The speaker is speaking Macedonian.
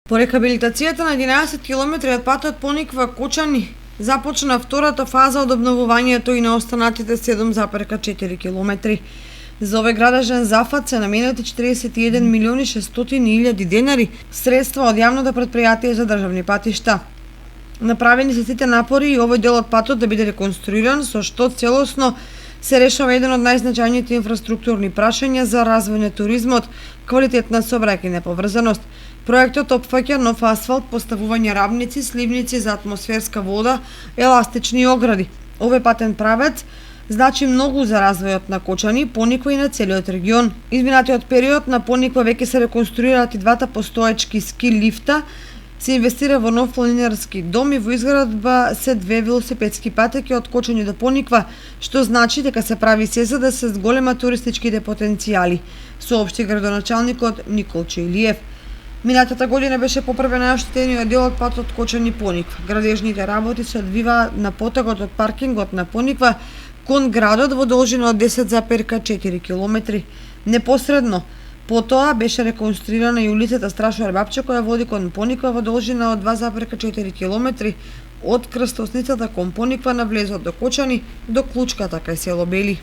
По рехабилитацијата на 11 километри од патот Пониква-Кочани започна втората фаза од обновувањето и на останатите 7,4 километри. За овој градежен зафат се наменети 41 милиони 600 илјади денари средства од јавното претпријатие за државни патишта. Направени се сите напори и овој дел од патот да биде реконструиран, со што целосно се решава еден од најзначајните инфраструктурни прашања за развој на туризмот, квалитетна сообраќајна поврзаност. Проектот опфаќа нов асфалт, поставување рамници, сливници за атмосферска вода, еластични огради. Овој патен правец значи многу за развојот на Кочани, Пониква и на целиот регион. Изминатиот период на Пониква веќе се реконструираат и двата постоечки ски лифта, се инвестира во нов планинарски дом и во изградба се две велосипедски патеки од Кочани до Пониква, што значи дека се прави се за да се зголема туристичките потенцијали, соопшти градоначалникот Николче Илиев. Минатата година беше поправен најоштетениот дел од патот Кочани-Пониква. Градежните работи се одвиваат на потегот од паркингот на Пониква кон градот во должина од 10,4 километри. Непосредно потоа беше реконструирана и улицата Страшо Арбапче која води кон Пониква во должина од 2,4 километри од крстосницата кон Пониква на влезот до Кочани до клучката кај село Бели.